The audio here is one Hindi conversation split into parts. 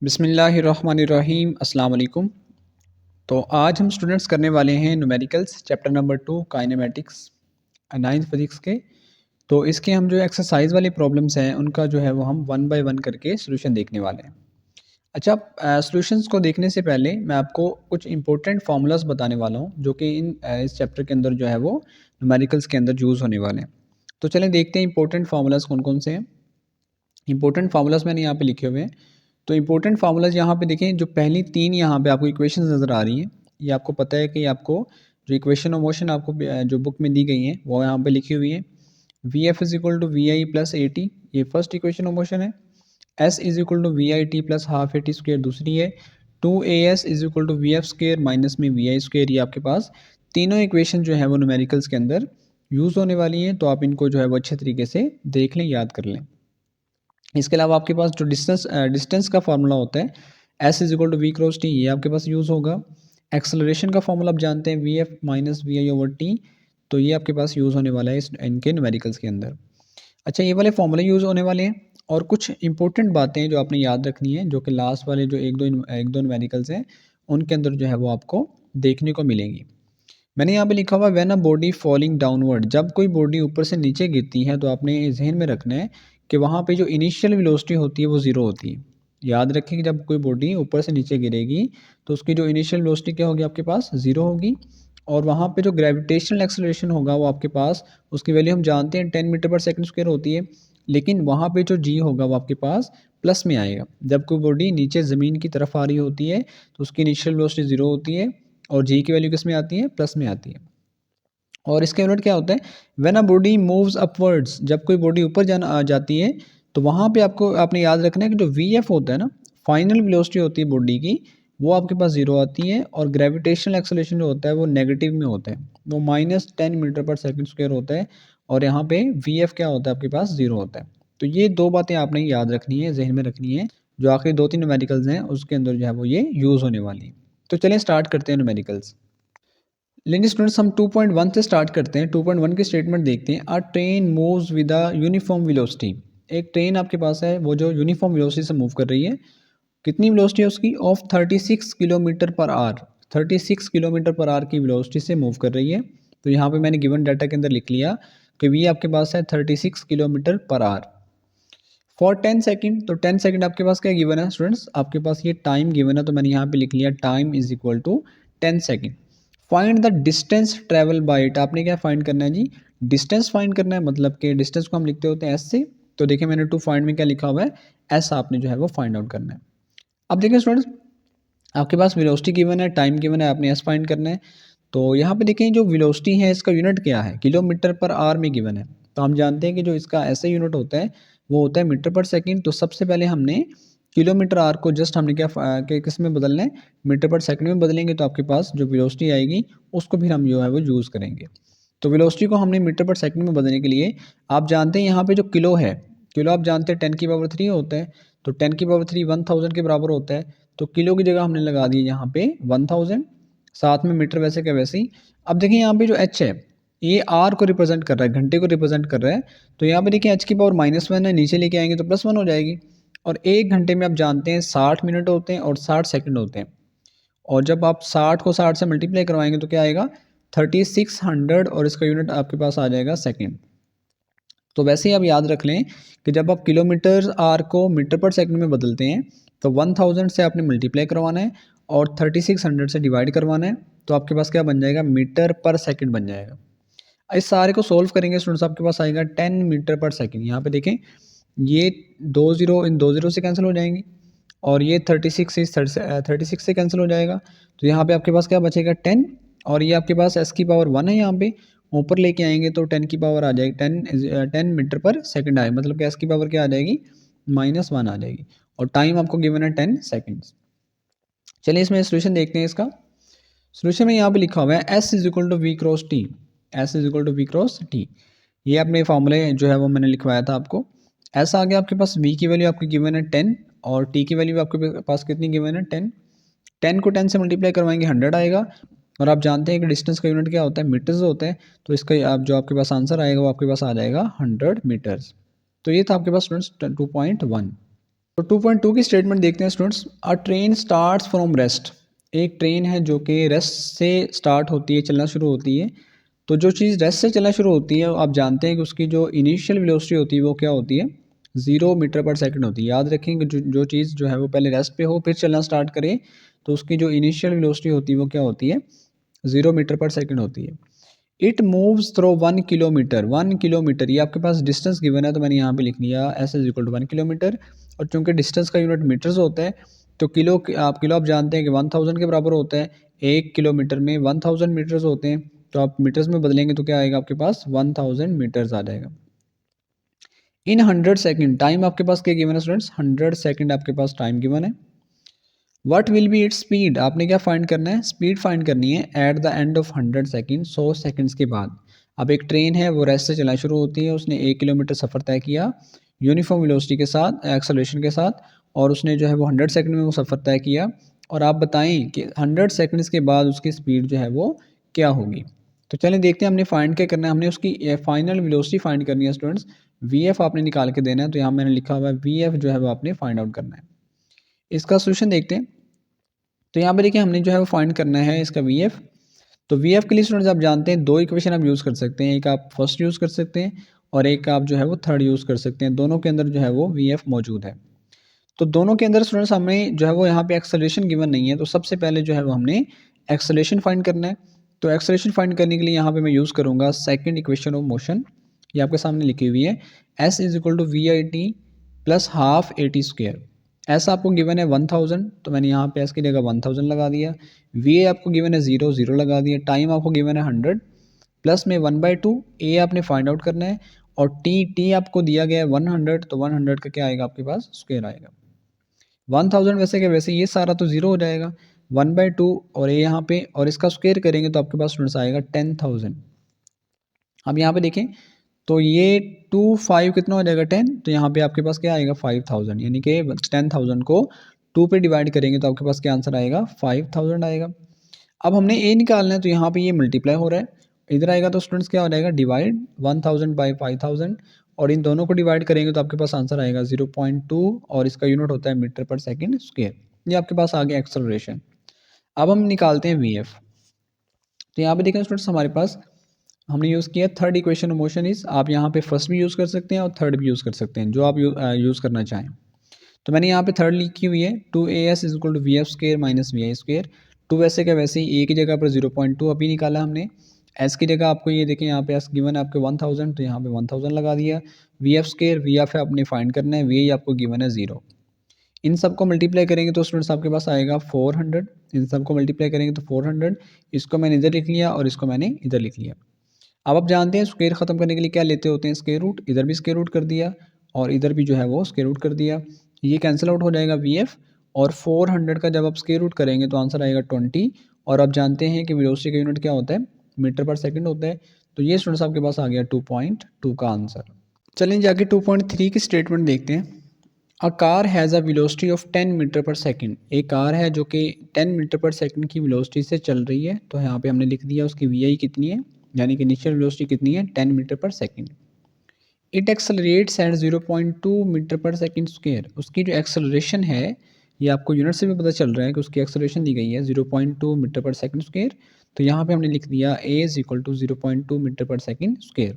बिस्मिल्लाहिर्रहमानिर्रहीम अस्सलाम वालेकुम। तो आज हम स्टूडेंट्स करने वाले हैं numericals chapter number 2 kinematics 9th physics के। तो इसके हम जो एक्सरसाइज वाली प्रॉब्लम्स हैं उनका जो है वो हम वन बाय वन करके सोल्यूशन देखने वाले हैं। अच्छा, सॉल्यूशंस को देखने से पहले मैं आपको कुछ इंपॉर्टेंट फार्मूलाज बताने वाला हूँ जो कि इस चैप्टर के अंदर जो है वो न्यूमेरिकल्स के अंदर यूज़ होने वाले हैं। तो चलें देखते हैं इंपॉर्टेंट फार्मूलाज कौन कौन से हैं। इंपॉर्टेंट फार्मूलाज मैंने यहाँ पे लिखे हुए हैं। तो इंपॉर्टेंट फार्मूलाज यहाँ पे देखें, जो पहली तीन यहाँ पे आपको इक्वेशंस नज़र आ रही हैं, ये आपको पता है कि आपको जो इक्वेशन ऑफ मोशन आपको जो बुक में दी गई हैं वो यहाँ पे लिखी हुई है। V F is equal to we I plus A T, ये फर्स्ट इक्वेशन ऑफ मोशन है। S is equal to we I T plus half A T square दूसरी है। Two A S is equal to V F square minus में वी आई स्क्र, ये आपके पास तीनों इक्वेशन जो है वो न्यूमेरिकल्स के अंदर यूज़ होने वाली हैं। तो आप इनको जो है वो अच्छे तरीके से देख लें, याद कर लें। इसके अलावा आपके पास जो डिस्टेंस का फार्मूला होता है S is equal to we cross T, ये आपके पास यूज़ होगा। एक्सेलरेशन का फार्मूला आप जानते हैं V F minus we I over T, तो ये आपके पास यूज़ होने वाला है इनके न्यूमेरिकल्स के अंदर। अच्छा, ये वाले फार्मूले यूज़ होने वाले हैं और कुछ इंपॉर्टेंट बातें जो आपने याद रखनी है, जो कि लास्ट वाले जो एक दो न्यूमेरिकल्स हैं उनके अंदर जो है वो आपको देखने को मिलेंगी। मैंने यहाँ पे लिखा हुआ when a body falling downward, जब कोई बॉडी ऊपर से नीचे गिरती है तो आपने जहन में रखना है कि वहाँ पे जो इनिशियल वेलोसिटी होती है वो ज़ीरो होती है। याद रखें कि जब कोई बॉडी ऊपर से नीचे गिरेगी तो उसकी जो इनिशियल वेलोसिटी क्या होगी, आपके पास ज़ीरो होगी। और वहाँ पे जो ग्रेविटेशनल एक्सेलरेशन होगा वो आपके पास, उसकी वैल्यू हम जानते हैं 10 मीटर पर सेकंड स्क्वायर होती है, लेकिन वहाँ पे जो जी होगा वो आपके पास प्लस में आएगा। जब कोई बॉडी नीचे ज़मीन की तरफ आ रही होती है तो उसकी इनिशियल वेलोसिटी ज़ीरो होती है और जी की वैल्यू किस में आती है, प्लस में आती है। और इसके उलट क्या होता है, when a body moves upwards, जब कोई बॉडी ऊपर जाना आ जाती है तो वहाँ पे आपने याद रखना है कि जो वी एफ होता है ना, फाइनल वेलोसिटी होती है बॉडी की, वो आपके पास ज़ीरो आती है। और ग्रेविटेशनल एक्सेलरेशन जो होता है वो नेगेटिव में होता है, वो -10 मीटर पर सेकंड स्क्वायर होता है। और यहाँ पे वी एफ क्या होता है, आपके पास ज़ीरो होता है। तो ये दो बातें आपने याद रखनी है, जहन में रखनी है। जो आखिरी दो तीन न्यूमेरिकल्स हैं उसके अंदर जो है वो ये यूज़ होने वाली है। तो चलें स्टार्ट करते हैं न्यूमेरिकल्स। लेकिन स्टूडेंट्स हम 2.1 से स्टार्ट करते हैं। 2.1 की स्टेटमेंट देखते हैं। अ train moves with a uniform velocity, एक ट्रेन आपके पास है वो जो यूनिफॉर्म वेलोसिटी से मूव कर रही है। कितनी वेलोसिटी है उसकी, of 36 kilometre per our, 36 kilometre per our की वेलोसिटी से मूव कर रही है। तो यहाँ पे मैंने गिवन डाटा के अंदर लिख लिया कि वी आपके पास है 36 kilometre per hour for 10 second. तो 10 सेकंड आपके पास क्या गिवन है स्टूडेंट्स, आपके पास ये टाइम गिवन है, तो मैंने यहाँ पे लिख लिया time is equal to 10 second. Find the distance travel by it, आपने क्या फाइंड करना है जी, डिस्टेंस फाइंड करना है। मतलब कि डिस्टेंस को हम लिखते होते हैं एस से। तो देखिए मैंने टू फाइंड में क्या लिखा हुआ है, एस आपने जो है वो फाइंड आउट करना है। अब देखिए स्टूडेंट्स, आपके पास वेलोसिटी गिवन है, टाइम गिवन है, आपने एस फाइंड करना है। तो यहाँ पे देखें जो वेलोसिटी है इसका यूनिट क्या है, किलोमीटर पर आवर में गिवन है। तो हम जानते हैं कि जो इसका ऐसा यूनिट होता है वो होता है मीटर पर सेकंड। तो सबसे पहले हमने किलोमीटर आवर को जस्ट हमने किस में बदलना है, मीटर पर सेकंड में बदलेंगे। तो आपके पास जो वेलोसिटी आएगी उसको फिर हम जो है वो यूज़ करेंगे। तो वेलोसिटी को हमने मीटर पर सेकंड में बदलने के लिए, आप जानते हैं यहाँ पे जो किलो है, किलो आप जानते हैं 10⁻³ होता है। तो 10⁻³ 1000 के बराबर होता है। तो किलो की जगह हमने लगा दी यहाँ पे 1000, साथ में मीटर वैसे क्या वैसे ही। अब देखिए यहाँ पे जो एच है ये आर को रिप्रेजेंट कर रहा है, घंटे को रिप्रेजेंट कर रहा है। तो यहाँ पे देखिए एच की पावर -1 है, नीचे लेके आएंगे तो +1 हो जाएगी। और एक घंटे में आप जानते हैं 60 मिनट होते हैं और 60 सेकंड होते हैं। और जब आप 60 को 60 से मल्टीप्लाई करवाएंगे तो क्या आएगा, 3600, और इसका यूनिट आपके पास आ जाएगा सेकंड। तो वैसे ही आप याद रख लें कि जब आप किलोमीटर आर को मीटर पर सेकंड में बदलते हैं तो 1000 से आपने मल्टीप्लाई करवाना है और 3600 से डिवाइड करवाना है। तो आपके पास क्या बन जाएगा, मीटर पर सेकंड बन जाएगा। इस सारे को सोल्व करेंगे स्टूडेंट्स, आपके पास आएगा 10 मीटर पर सेकंड। यहाँ पे देखें ये 2 जीरो इन 2 जीरो से कैंसिल हो जाएंगी और ये 36 से कैंसिल हो जाएगा। तो यहाँ पे आपके पास क्या बचेगा 10, और ये आपके पास एस की पावर 1 है, यहाँ पे ऊपर लेके आएंगे तो 10 की पावर आ जाएगी, 10 मीटर पर सेकंड आए, मतलब कि एस की पावर क्या आ जाएगी, -1 आ जाएगी। और टाइम आपको गिवन है 10 सेकेंड्स। चलिए इसमें सोल्यूशन देखते हैं इसका। सोल्यूशन में यहाँ पे लिखा हुआ है S is equal to we cross t, s is equal to we cross T. ये अपने फॉर्मूले जो है वो मैंने लिखवाया था आपको। ऐसा आ गया, आपके पास वी की वैल्यू आपकी गिवन है 10 और टी की वैल्यू आपके पास कितनी गिवन है 10। 10 को 10 से मल्टीप्लाई करवाएंगे 100 आएगा। और आप जानते हैं कि डिस्टेंस का यूनिट क्या होता है, मीटर्स होता है। तो इसका आप जो आपके पास आंसर आएगा वो आपके पास आ जाएगा 100 मीटर्स। तो ये था आपके पास स्टूडेंट्स 2.1। तो 2.2 की स्टेटमेंट देखते हैं students. A train starts from rest. एक ट्रेन है जो कि रेस्ट से स्टार्ट होती है, चलना शुरू होती है। तो जो चीज़ रेस्ट से चलना शुरू होती है, आप जानते हैं कि उसकी जो इनिशियल वेलोसिटी होती है वो क्या होती है, 0 मीटर पर सेकंड होती है। याद रखें कि जो चीज़ जो है वो पहले रेस्ट पे हो फिर चलना स्टार्ट करे, तो उसकी जो इनिशियल वेलोसिटी होती है वो क्या होती है, 0 मीटर पर सेकंड होती है। It moves through 1 kilometre. 1 kilometre ये आपके पास डिस्टेंस गिवन है, तो मैंने यहाँ पे लिख लिया s is equal to 1 kilometre. और चूंकि डिस्टेंस का यूनिट मीटर्स होता है, तो किलो आप जानते हैं कि 1000 के बराबर होता है। 1 किलोमीटर में 1000 मीटर्स होते हैं, तो आप मीटर्स में बदलेंगे तो क्या आएगा आपके पास, 1000 मीटर्स आ जाएगा। इन 100 सेकेंड, टाइम आपके पास क्या गिवन है स्टूडेंट्स, 100 सेकेंड आपके पास टाइम गिवन है। What will be its speed, आपने क्या फाइंड करना है, स्पीड फाइंड करनी है at the end of 100 second, 100 seconds के बाद। अब एक ट्रेन है वो रेस्ट से चलना शुरू होती है, उसने 1 किलोमीटर सफ़र तय किया यूनिफॉर्म वेलोसिटी के साथ, एक्सेलरेशन के साथ, और उसने जो है वो 100 सेकेंड में वो सफ़र तय किया। और आप बताएं कि 100 सेकेंड्स के बाद उसकी स्पीड जो है वो क्या होगी। तो चलें देखते हैं हमने फाइंड क्या करना है। हमने उसकी फाइनल वेलोसिटी फाइंड करनी है स्टूडेंट्स। वी एफ आपने निकाल के देना है, तो यहाँ मैंने लिखा हुआ है वी एफ जो है वो आपने फाइंड आउट करना है। इसका सोल्यूशन देखते हैं। तो यहाँ पे देखिए हमने जो है वो फाइंड करना है इसका वी एफ। तो वी एफ के लिए स्टूडेंट्स आप जानते हैं दो इक्वेशन आप यूज़ कर सकते हैं, एक आप फर्स्ट यूज़ कर सकते हैं और एक आप जो है वो थर्ड यूज़ कर सकते हैं। दोनों के अंदर जो है वो वी एफ मौजूद है। तो दोनों के अंदर स्टूडेंट्स हमें जो है वो यहाँ पे एक्सेलरेशन गिवन नहीं है, तो सबसे पहले जो है वो हमने एक्सेलरेशन फाइंड करना है। तो एक्सेलरेशन फाइंड करने के लिए यहाँ पे मैं यूज़ करूँगा सेकंड इक्वेशन ऑफ मोशन। ये आपके सामने लिखी हुई है, S is equal to we I T plus half A t square. S आपको गिवन है 1000, तो मैंने यहाँ पे एस की जगह 1000 लगा दिया। वी ए आपको गिवन है 0, 0 लगा दिया। टाइम आपको गिवन है 100 प्लस में 1/2। ए आपने फाइंड आउट करना है और टी आपको दिया गया है 100, तो 100 का क्या आएगा आपके पास, स्क्वायर आएगा। 1000 वैसे के वैसे ये सारा तो 0 हो जाएगा, 1/2 और ये यहाँ पे, और इसका स्क्वायर करेंगे तो आपके पास स्टूडेंट्स आएगा 10,000। अब यहाँ पे देखें तो ये 5 कितना हो जाएगा 10, तो यहाँ पे आपके पास क्या आएगा 5000, यानी कि 10,000 को 2 पे डिवाइड करेंगे तो आपके पास क्या आंसर आएगा, 5000 आएगा। अब हमने ए निकालना है, तो यहाँ पे ये मल्टीप्लाई हो रहा है, इधर आएगा तो स्टूडेंट्स क्या हो जाएगा, डिवाइड 1000 बाई 5000, और इन दोनों को डिवाइड करेंगे तो आपके पास आंसर आएगा 0.2, और इसका यूनिट होता है मीटर पर सेकंड स्क्वायर। ये आपके पास आ गया एक्सेलरेशन। अब हम निकालते हैं वी एफ। तो यहाँ पे देखें स्टूडेंट्स हमारे पास हमने यूज़ किया third equation of motion is, आप यहाँ पे फर्स्ट भी यूज़ कर सकते हैं और थर्ड भी यूज़ कर सकते हैं, जो आप यूज़ करना चाहें। तो मैंने यहाँ पे थर्ड लिखी हुई है, 2as is equal to V F square minus we I square. 2 वैसे का वैसे ही, ए की जगह पर 0.2 अभी निकाला हमने। एस की जगह आपको ये देखें यहाँ पे एस गिवन है आपके 1000, तो यहाँ पे 1000 लगा दिया। V F square, we f है आपने फाइंड करना है, वी आई आपको गिवन है 0। इन सबको मल्टीप्लाई करेंगे तो स्टूडेंट्स आपके पास आएगा 400। इन सबको मल्टीप्लाई करेंगे तो 400, इसको मैंने इधर लिख लिया और इसको मैंने इधर लिख लिया। अब आप जानते हैं स्क्वायर ख़त्म करने के लिए क्या लेते होते हैं, स्क्वायर रूट। इधर भी स्क्वायर रूट कर दिया और इधर भी जो है वो स्क्वायर रूट कर दिया, ये कैंसिल आउट हो जाएगा वी एफ। और 400 का जब आप स्क्वायर रूट करेंगे तो आंसर आएगा 20। और आप जानते हैं कि वेलोसिटी का यूनिट क्या होता है, मीटर पर सेकंड होता है। तो ये स्टूडेंट्स आपके पास आ गया 2.2 का आंसर। चलें जाके 2.3 की स्टेटमेंट देखते हैं। A car has a velocity of 10 metre per second. एक कार है जो कि 10 मीटर पर सेकंड की वेलोसिटी से चल रही है, तो यहाँ पे हमने लिख दिया उसकी वी आई कितनी है, यानी कि इनिशियल वेलोसिटी कितनी है, 10 metre per second. It accelerates at 0.2 metre per second square. उसकी जो एक्सेलरेशन है, ये आपको यूनिट से भी पता चल रहा है कि उसकी एक्सेलरेशन दी गई है 0.2 मीटर पर सेकंड स्क्वायर। तो यहाँ पे हमने लिख दिया ए is equal to 0.2 metre per second square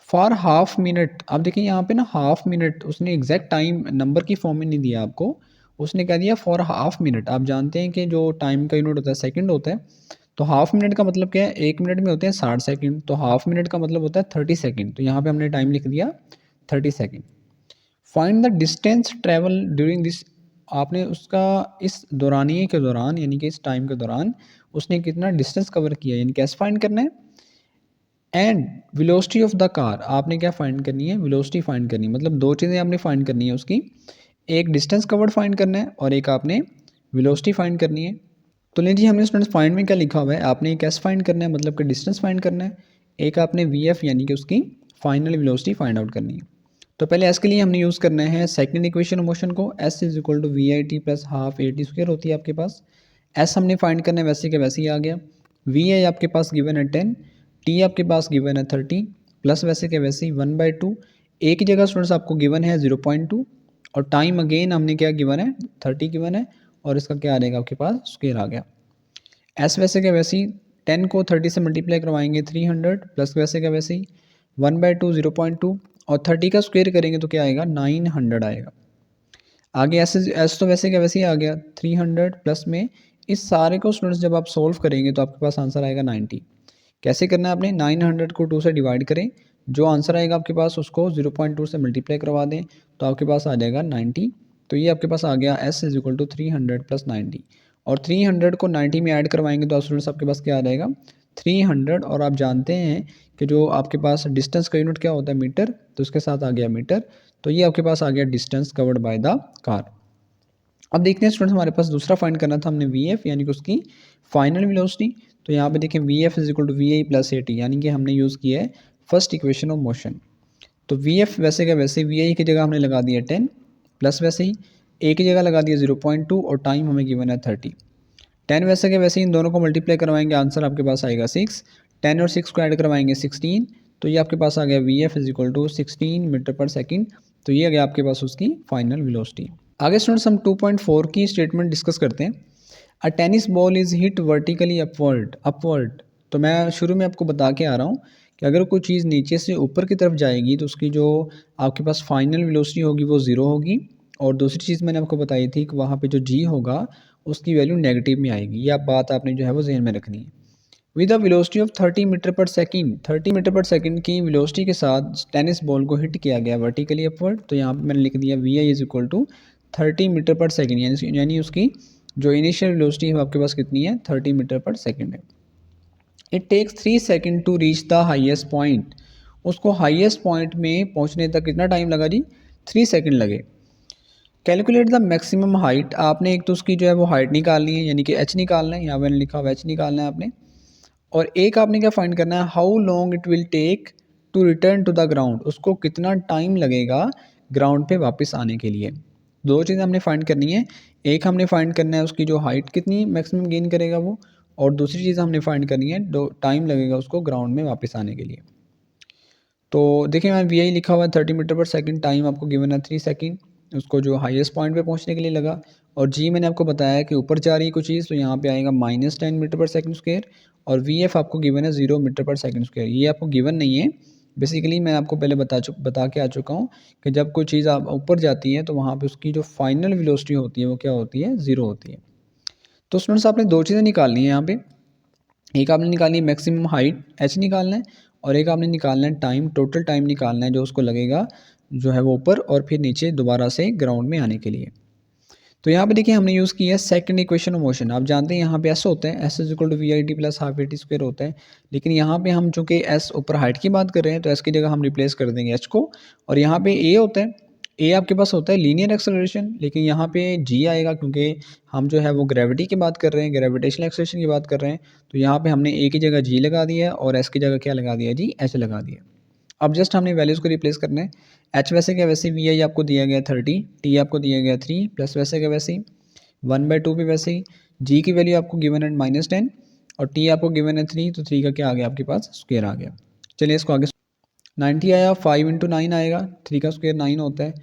for half minute. अब देखिए यहाँ पे ना हाफ मिनट, उसने एग्जैक्ट टाइम नंबर की फॉर्म में नहीं दिया आपको, उसने कह दिया फॉर हाफ मिनट। आप जानते हैं कि जो टाइम का यूनिट होता है सेकंड होता है, तो हाफ मिनट का मतलब क्या है, 1 मिनट में होते हैं 60 सेकंड, तो हाफ मिनट का मतलब होता है 30 सेकंड। तो यहाँ पे हमने टाइम लिख दिया 30 second. Find the distance travel during this. आपने उसका इस दौरानिए के दौरान, यानी कि इस टाइम के दौरान उसने कितना डिस्टेंस कवर किया, यानी कैसे फाइंड करना है। And velocity of the car, आपने क्या फाइंड करनी है, वेलोसिटी फाइंड करनी है। मतलब दो चीज़ें आपने फाइंड करनी है उसकी, एक डिस्टेंस कवर्ड फाइंड करना है और एक आपने वेलोसिटी फाइंड करनी है। तो लीजिए हमने स्टूडेंट्स फाइंड में क्या लिखा हुआ है, आपने एक एस फाइंड करना है, मतलब कि डिस्टेंस फाइंड करना है। एक आपने वी एफ यानी कि उसकी फाइनल वेलोसिटी फाइंड आउट करनी है। तो पहले एस के लिए हमने यूज़ करना है सेकंड इक्वेशन ऑफ मोशन को, s is equal to we I T plus half A t square होती है आपके पास। एस हमने फाइंड करना है, वैसे के वैसे ही आ गया। वी आई आपके पास गिवन है 10, टी आपके पास गिवन है 30, प्लस वैसे के वैसे ही 1/2। ए की जगह स्टूडेंट्स आपको गिवन है 0.2 और टाइम अगेन हमने क्या गिवन है 30 गिवन है और इसका क्या आ जाएगा आपके पास स्क्वायर आ गया। एस वैसे क्या वैसे ही 10 को 30 से मल्टीप्लाई करवाएंगे 300 प्लस वैसे क्या वैसे ही 1/2 0.2 और 30 का स्क्वायर करेंगे तो क्या आएगा 900 आएगा। आगे एस तो वैसे क्या वैसे ही आ गया 300 प्लस में इस सारे को स्टूडेंट्स जब आप सोल्व करेंगे तो आपके पास आंसर आएगा 90। कैसे करना है आपने 900 को 2 से डिवाइड करें, जो आंसर आएगा आपके पास उसको 0.2 से मल्टीप्लाई करवा दें तो आपके पास आ जाएगा 90। तो ये आपके पास आ गया s is equal to 300 plus 90 और 300 को 90 में ऐड करवाएंगे तो स्टूडेंट्स आपके पास क्या आ जाएगा 300। और आप जानते हैं कि जो आपके पास डिस्टेंस का यूनिट क्या होता है मीटर, तो उसके साथ आ गया मीटर। तो ये आपके पास आ गया distance covered by the car. अब देखते हैं स्टूडेंट्स हमारे पास दूसरा फाइंड करना था हमने वी एफ यानी कि उसकी फाइनल वेलोसिटी। तो यहाँ पे देखें v F is equal to we I plus A t यानी कि हमने यूज़ किया है फर्स्ट इक्वेशन ऑफ मोशन। तो वी एफ वैसे क्या वैसे वी आई की जगह हमने लगा दिया 10 प्लस वैसे ही ए की जगह लगा दिया 0.2 और टाइम हमें गिवन है 30। 10 वैसे क्या वैसे ही इन दोनों को मल्टीप्लाई करवाएंगे आंसर आपके पास आएगा 6। 10 और 6 को ऐड करवाएंगे 16। तो ये आपके पास आ गया v F is equal to 16 metre per second. तो ये आ गया आपके पास उसकी फाइनल वेलोसिटी। आगे स्टूडेंट्स हम 2.4 की स्टेटमेंट डिस्कस करते हैं। A tennis ball is hit vertically upward. तो मैं शुरू में आपको बता के आ रहा हूँ कि अगर कोई चीज़ नीचे से ऊपर की तरफ जाएगी तो उसकी जो आपके पास फाइनल वेलोसिटी होगी वो ज़ीरो होगी। और दूसरी चीज़ मैंने आपको बताई थी कि वहाँ पे जो जी होगा उसकी वैल्यू नेगेटिव में आएगी। ये आप बात आपने जो है वो जहन में रखनी है। With a velocity of 30 metre per second, 30 metre per second की वेलोसिटी के साथ टेनिस बॉल को हिट किया गया वर्टिकली अपवर्ड। तो यहाँ पे मैंने लिख दिया v i is equal to 30 metre per second यानी उसकी जो इनिशियल वेलोसिटी है आपके पास कितनी है 30 मीटर पर सेकंड है। It takes 3 second to reach the highest point. उसको हाईएस्ट पॉइंट में पहुँचने तक कितना टाइम लगा जी 3 सेकंड लगे। कैलकुलेट द मैक्सिमम हाइट, आपने एक तो उसकी जो है वो हाइट निकालनी है यानी कि एच निकालना है, यहाँ मैंने लिखा हुआ एच निकालना है आपने। और एक आपने क्या फाइंड करना है how long it will take to return to the ground, उसको कितना टाइम लगेगा ग्राउंड पे वापस आने के लिए। दो चीज़ें हमने फाइंड करनी है, एक हमने फाइंड करना है उसकी जो हाइट कितनी मैक्सिमम गेन करेगा वो, और दूसरी चीज़ हमने फाइंड करनी है दो टाइम लगेगा उसको ग्राउंड में वापस आने के लिए। तो देखिए मैं वी आई लिखा हुआ है 30 मीटर पर सेकंड, टाइम आपको गिवन है 3 सेकंड उसको जो हाईएस्ट पॉइंट पे पहुंचने के लिए लगा। और जी मैंने आपको बताया कि ऊपर जा रही है कोई चीज़ तो यहाँ पे आएगा -10 मीटर पर सेकंड स्क्वायर। और वी एफ आपको गिवन है 0 मीटर पर सेकंड स्क्वायर, ये आपको गिवन नहीं है। बेसिकली मैं आपको पहले बता के आ चुका हूँ कि जब कोई चीज़ आप ऊपर जाती है तो वहाँ पर उसकी जो फाइनल वेलोसिटी होती है वो क्या होती है 0 होती है। तो स्टूडेंट्स आपने दो चीज़ें निकालनी है यहाँ पे, एक आपने निकालनी है मैक्सिमम हाइट एच निकालना है और एक आपने निकालना है टाइम, टोटल टाइम निकालना है जो उसको लगेगा जो है वो ऊपर और फिर नीचे दोबारा से ग्राउंड में आने के लिए। तो यहाँ पे देखिए हमने यूज़ किया है सेकंड इक्वेशन ऑफ मोशन। आप जानते हैं यहाँ पे एस होता है, S is equal to we I T plus half A t square होता है। लेकिन यहाँ पे हम चूँकि एस ऊपर हाइट की बात कर रहे हैं तो एस की जगह हम रिप्लेस कर देंगे एच को। और यहाँ पे ए होता है, ए आपके पास होता है लीनियर एक्सेलरेशन, लेकिन यहाँ पे जी आएगा क्योंकि हम जो है वो ग्रेविटी की बात कर रहे हैं, ग्रेविटेशनल एक्सेलरेशन की बात कर रहे हैं। तो यहाँ पे हमने ए की जगह जी लगा दिया है और एस की जगह क्या लगा दिया जी एच लगा दिया। अब जस्ट हमने वैल्यूज़ को रिप्लेस करना है। एच वैसे क्या वैसे वी आई आपको दिया गया 30, टी आपको दिया गया 3 प्लस वैसे क्या वैसे ही 1/2 भी वैसे ही, जी की वैल्यू आपको गिवन है -10 और टी आपको गिवन है 3, तो 3 का क्या आ गया आपके पास स्क्वायर आ गया। चलिए इसको आगे 90 आया 5 × 9 आएगा, 3 का स्क्वायर 9 होता है।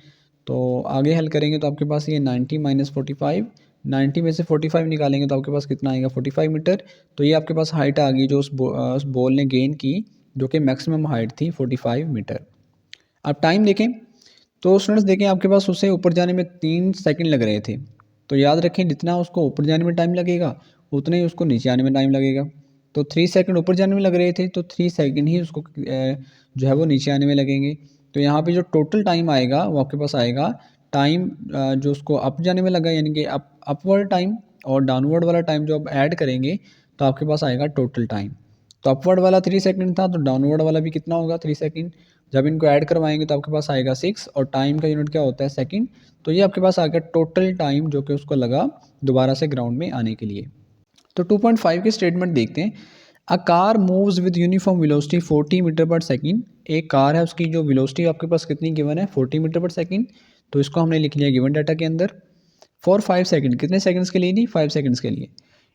तो आगे हल करेंगे तो आपके पास ये 90 - 45, 90 में से 45 निकालेंगे तो आपके पास कितना आएगा 45 मीटर। तो ये आपके पास हाइट आ गई जो उस बॉल ने गेन की जो कि मैक्सिमम हाइट थी 45 मीटर। अब टाइम देखें तो स्टूडेंट्स देखें आपके पास उसे ऊपर जाने में 3 सेकंड लग रहे थे। तो याद रखें जितना उसको ऊपर जाने में टाइम लगेगा उतना ही उसको नीचे आने में टाइम लगेगा। तो 3 सेकंड ऊपर जाने में लग रहे थे तो 3 सेकंड ही उसको जो है वो नीचे आने में लगेंगे। तो यहाँ पे जो टोटल टाइम आएगा वो आपके पास आएगा टाइम जो उसको अप जाने में लगा यानी कि अपवर्ड टाइम और डाउनवर्ड वाला टाइम जो आप ऐड करेंगे तो आपके पास आएगा टोटल टाइम। तो अपवर्ड वाला 3 सेकंड था तो डाउनवर्ड वाला भी कितना होगा 3 सेकंड। जब इनको ऐड करवाएंगे तो आपके पास आएगा 6 और टाइम का यूनिट क्या होता है सेकंड। तो ये आपके पास आ गया टोटल टाइम जो कि उसको लगा दोबारा से ग्राउंड में आने के लिए। तो 2.5 की स्टेटमेंट देखते हैं। A car moves with uniform velocity 40 metre per second. एक कार है उसकी जो वेलोसिटी आपके पास कितनी गिवन है 40 मीटर पर सेकंड। तो इसको हमने लिख लिया गिवन डाटा के अंदर फॉर 5 सेकंड, कितने सेकंड्स के लिए नहीं 5 सेकंड्स के लिए।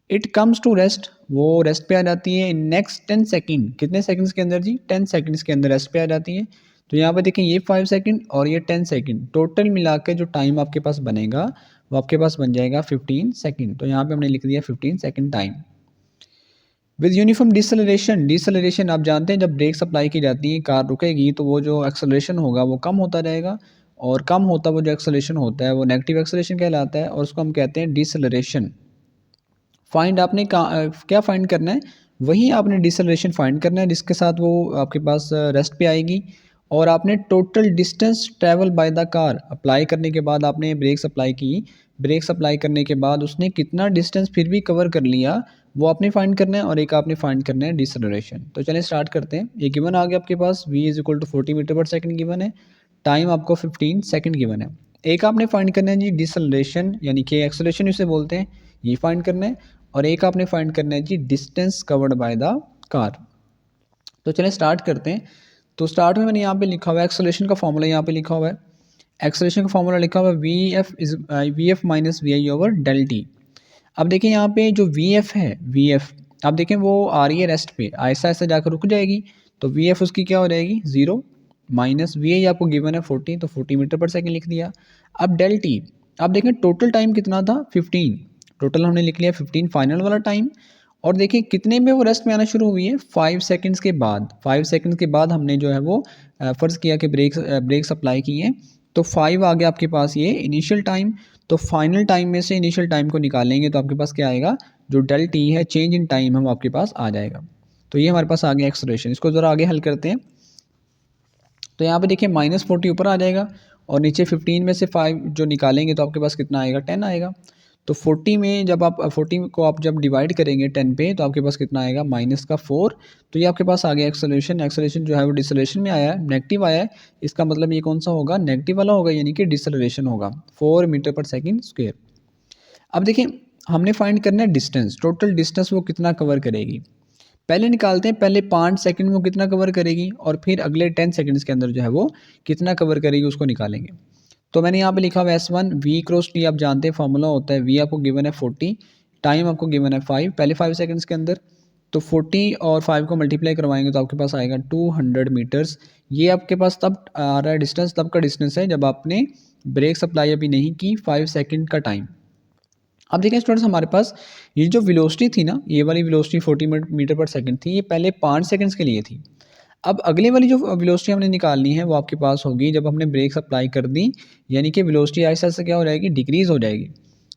इट कम्स टू रेस्ट, वो रेस्ट पे आ जाती है इन नेक्स्ट 10 सेकंड, कितने सेकंड्स के अंदर जी 10 सेकंड्स के अंदर रेस्ट पे आ जाती है। तो यहाँ पे देखें ये 5 सेकंड और ये 10 सेकंड, टोटल मिला के जो टाइम आपके पास बनेगा वो आपके पास बन जाएगा 15 सेकंड। तो यहाँ पे हमने लिख दिया 15 सेकंड टाइम। विद यूनिफॉर्म डिसलेरेशन, डिसलेरेशन आप जानते हैं जब ब्रेक्स अप्लाई की जाती हैं कार रुकेगी तो वो जो एक्सेलरेशन होगा वो कम होता रहेगा, और कम होता वो जो एक्सेलरेशन होता है वो नेगेटिव एक्सेलरेशन कहलाता है, और उसको हम कहते हैं डिसलेरेशन। फाइंड आपने क्या फाइंड करना है, वही आपने डिसलेरेशन फाइंड करना है जिसके साथ वो आपके पास रेस्ट पे आएगी। और आपने total distance travel by the car apply करने के बाद आपने ब्रेक्स अप्लाई की, ब्रेक्स अप्लाई करने के बाद उसने कितना डिस्टेंस फिर भी कवर कर लिया वो आपने फाइंड करना है, और एक आपने फाइंड करना है डिसलेरेशन। तो चलिए स्टार्ट करते हैं। ये गिवन आ गया आपके पास v is equal to 40 metre per second given है, टाइम आपको 15 सेकंड गिवन है। एक आपने फाइंड करना है जी डिसलेरेशन यानी कि एक्सेलरेशन इसे बोलते हैं, ये फाइंड करना है। और एक आपने फाइंड करना है जी distance covered by the car. तो चलें स्टार्ट करते हैं। तो स्टार्ट में मैंने यहाँ पे लिखा हुआ है एक्सेलरेशन का फॉर्मूला, यहाँ पे लिखा हुआ है एक्सेलरेशन का फॉर्मूला लिखा हुआ है V F minus we I over del t. अब देखिए यहाँ पे जो वी एफ है, वी एफ अब देखें वो आ रही है रेस्ट पे, ऐसा ऐसा जाकर रुक जाएगी, तो वी एफ उसकी क्या हो जाएगी 0, माइनस वी आई आपको गिवन है 40, तो 40 मीटर पर सेकंड लिख दिया। अब डेल टी, अब देखें टोटल टाइम कितना था 15, टोटल हमने लिख लिया 15 फाइनल वाला टाइम। और देखिए कितने में वो रेस्ट में आना शुरू हुई है 5 सेकंड्स के बाद, 5 सेकंड्स के बाद हमने जो है वो फ़र्ज़ किया कि ब्रेक्स अप्लाई किए, तो 5 आ गया आपके पास ये इनिशियल टाइम। तो फाइनल टाइम में से इनिशियल टाइम को निकालेंगे तो आपके पास क्या आएगा, जो डेल टी है चेंज इन टाइम हम आपके पास आ जाएगा। तो ये हमारे पास आ गया एक्सेलरेशन। इसको ज़रा आगे हल करते हैं। तो यहाँ पे देखिए -40 ऊपर आ जाएगा, और नीचे 15 में से 5 जो निकालेंगे तो आपके पास कितना आएगा 10 आएगा। तो 40 में जब आप 40 को आप जब डिवाइड करेंगे 10 पे तो आपके पास कितना आएगा -4। तो ये आपके पास आ गया एक्सेलरेशन। एक्सेलरेशन जो है वो डिसलेरेशन में आया है, नेगेटिव आया है, इसका मतलब ये कौन सा होगा, नेगेटिव वाला होगा, यानी कि डिसलेरेशन होगा 4 मीटर पर सेकंड स्क्वायर। अब देखिए हमने फाइंड करना है डिस्टेंस, टोटल डिस्टेंस वो कितना कवर करेगी। पहले निकालते हैं, पहले 5 सेकंड में वो कितना कवर करेगी, और फिर अगले 10 सेकंड्स के अंदर जो है वो कितना कवर करेगी उसको निकालेंगे। तो मैंने यहाँ पे लिखा हुआ S1 V क्रॉस T, आप जानते हैं फॉर्मूला होता है, V आपको गिवन है 40, टाइम आपको गिवन है 5, पहले 5 सेकंड्स के अंदर। तो 40 और 5 को मल्टीप्लाई करवाएंगे तो आपके पास आएगा 200 मीटर्स। ये आपके पास तब आ रहा है डिस्टेंस, तब का डिस्टेंस है जब आपने ब्रेक सप्लाई अभी नहीं की, 5 सेकंड का टाइम। अब देखें स्टूडेंट्स हमारे पास ये जो वेलोसिटी थी ना, ये वाली वेलोसिटी 40 मीटर पर सेकंड थी, ये पहले 5 सेकंड्स के लिए थी। अब अगले वाली जो वेलोसिटी हमने निकालनी है वो आपके पास होगी जब हमने ब्रेक्स अप्लाई कर दी, यानी कि वेलोसिटी ऐसा ऐसा क्या हो जाएगी, डिक्रीज़ हो जाएगी।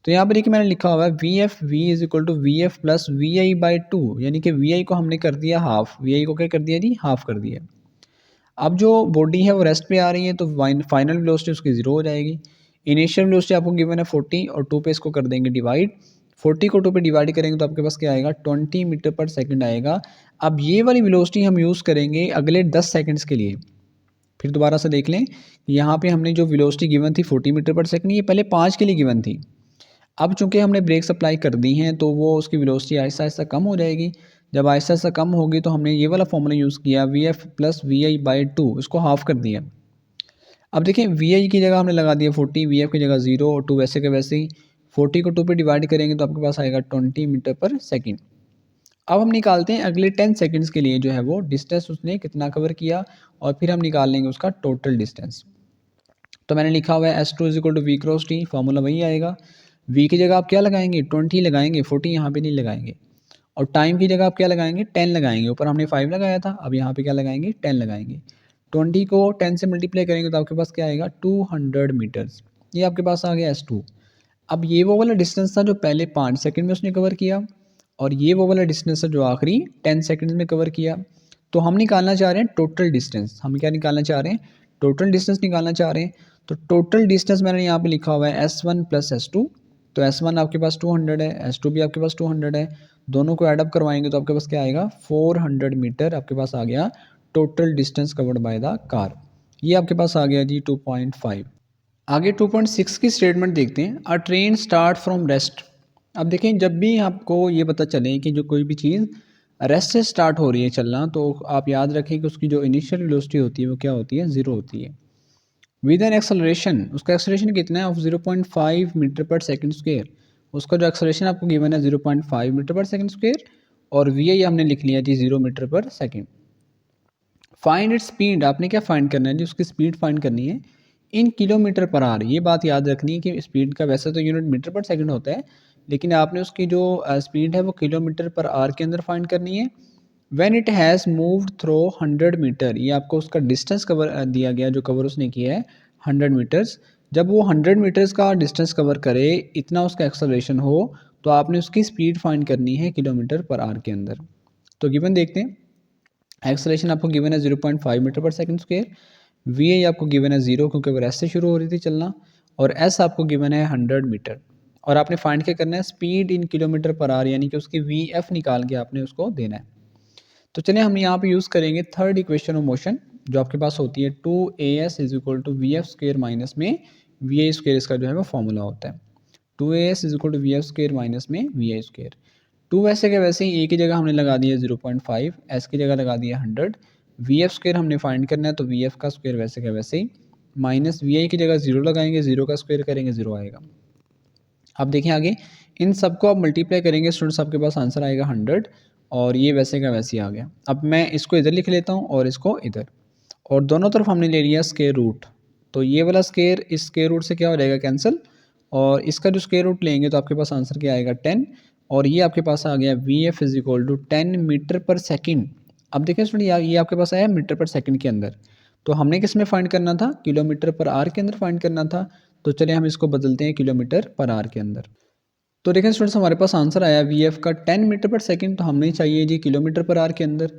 तो यहाँ पर देखिए मैंने लिखा हुआ है v is equal to we f plus v i by 2, यानी कि वी आई को हमने कर दिया हाफ, वी आई को क्या कर दिया जी, हाफ कर दिया। अब जो बॉडी है वो रेस्ट पे आ रही है तो फाइनल वेलोसिटी उसकी 0 हो जाएगी। इनिशियल वेलोसिटी आपको गिवन है 40, और 2 पे इसको कर देंगे डिवाइड, 40 को 2 पे डिवाइड करेंगे तो आपके पास क्या आएगा 20 मीटर पर सेकंड आएगा। अब ये वाली वेलोसिटी हम यूज़ करेंगे अगले 10 सेकंड्स के लिए। फिर दोबारा से देख लें, यहाँ पे हमने जो वेलोसिटी गिवन थी 40 मीटर पर सेकंड, ये पहले 5 के लिए गिवन थी। अब चूंकि हमने ब्रेक्स अप्लाई कर दी हैं तो वो उसकी वेलोसिटी आहिस्ता आहिस्ता कम हो जाएगी। जब आहिस्ता आहिस्ता कम होगी तो हमने ये वाला फॉर्मूला यूज़ किया v f plus v i by 2, इसको हाफ कर दिया। अब देखिए वी आई की जगह हमने लगा दिया 40, वी एफ की जगह 0 और 2 वैसे के वैसे ही। 40 को 2 पे डिवाइड करेंगे तो आपके पास आएगा 20 मीटर पर सेकंड। अब हम निकालते हैं अगले 10 सेकंड्स के लिए जो है वो डिस्टेंस उसने कितना कवर किया, और फिर हम निकाल लेंगे उसका टोटल डिस्टेंस। तो मैंने लिखा हुआ है S2 is equal to we cross t, formula वही आएगा। V की जगह आप क्या लगाएंगे 20 लगाएंगे, 40 यहाँ पे नहीं लगाएंगे। और टाइम की जगह आप क्या लगाएंगे 10 लगाएंगे, ऊपर हमने 5 लगाया था, अब यहाँ पे क्या लगाएंगे 10 लगाएंगे। 20 को 10 से मल्टीप्लाई करेंगे तो आपके पास क्या आएगा 200 मीटर्स, ये आपके पास आ गया S2। अब ये वो वाला डिस्टेंस था जो पहले 5 सेकंड में उसने कवर किया, और ये वो वाला डिस्टेंस है जो आखिरी 10 सेकंड में कवर किया। तो हम निकालना चाह रहे हैं टोटल डिस्टेंस, हम क्या निकालना चाह रहे हैं, टोटल डिस्टेंस निकालना चाह रहे हैं। तो टोटल डिस्टेंस मैंने यहाँ पे लिखा हुआ है S1 प्लस S2। तो S1 आपके पास 200 है, S2 भी आपके पास 200 है, दोनों को ऐड अप करवाएंगे तो आपके पास क्या आएगा 400 मीटर आपके पास आ गया total distance covered by the car. ये आपके पास आ गया जी 2.5। आगे 2.6 की स्टेटमेंट देखते हैं। अ ट्रेन स्टार्ट फ्रॉम रेस्ट। अब देखें जब भी आपको ये पता चले कि जो कोई भी चीज़ रेस्ट से स्टार्ट हो रही है चलना, तो आप याद रखें कि उसकी जो इनिशियल वेलोसिटी होती है वो क्या होती है 0 होती है। विद एन एक्सेलरेशन, उसका एक्सेलरेशन कितना है of 0.5 metre per second square, उसका जो एक्सेलरेशन आपको गिवन है 0.5 मीटर पर सेकंड स्क्वायर, और वी आई हमने लिख लिया जी 0 metre per second. Find it speed, आपने क्या फाइंड करना है जी, उसकी स्पीड फाइंड करनी है इन किलोमीटर पर आवर। ये बात याद रखनी है कि स्पीड का वैसे तो यूनिट मीटर पर सेकंड होता है, लेकिन आपने उसकी जो स्पीड है वो किलोमीटर पर आवर के अंदर फाइंड करनी है। When it has moved through 100 metre, ये आपको उसका डिस्टेंस कवर दिया गया, जो कवर उसने किया है 100 मीटर्स। जब वो 100 मीटर्स का डिस्टेंस कवर करे, इतना उसका एक्सेलरेशन हो, तो आपने उसकी स्पीड फाइंड करनी है किलोमीटर पर आवर के अंदर। तो गिवन देखते हैं, एक्सेलरेशन आपको गिवन है 0.5 metre per second square, we आई आपको गिवन है 0 क्योंकि वो एस से शुरू हो रही थी चलना, और एस आपको गिवन है 100 मीटर। और आपने फाइंड क्या करना है, speed in kilometre per our, यानी कि उसकी वी एफ निकाल के आपने उसको देना है। तो चलिए हम यहाँ पे यूज़ करेंगे थर्ड इक्वेशन ऑफ मोशन, जो आपके पास होती है 2as is equal to V F square minus में वी आई स्क्र, इसका जो है वो फॉर्मूला होता है 2as is equal to V F square minus में वी आई स्क्र। टू वैसे के वैसे ही ए की जगह हमने लगा दिया 0.5, एस की जगह लगा दिया 100, वी एफ स्क्र हमने फाइंड करना है, तो वी एफ का स्क्वायर वैसे के वैसे ही, माइनस वी आई की जगह 0 लगाएंगे, 0 का स्क्वायर करेंगे 0 आएगा। अब देखें आगे, इन सबको आप मल्टीप्लाई करेंगे स्टूडेंट्स, आपके पास आंसर आएगा 100, और ये वैसे का वैसे ही आ गया। अब मैं इसको इधर लिख लेता हूँ और इसको इधर, और दोनों तरफ हमने ले लिया स्क्वायर रूट, तो ये वाला स्क्वायर इस स्क्वायर रूट से क्या हो जाएगा, कैंसिल, और इसका जो स्क्वायर रूट लेंगे तो आपके पास आंसर क्या आएगा 10, और ये आपके पास आ गया v F is equal to 10 metre per second. अब देखें स्टूडेंट, ये आपके पास आया मीटर पर सेकंड के अंदर, तो हमने किस में फाइंड करना था, किलोमीटर पर आवर के अंदर फाइंड करना था। तो चलिए हम इसको बदलते हैं किलोमीटर पर आवर के अंदर। तो देखें स्टूडेंट्स, हमारे पास आंसर आया वी एफ का 10 मीटर पर सेकंड, तो हमने चाहिए जी किलोमीटर पर आवर के अंदर।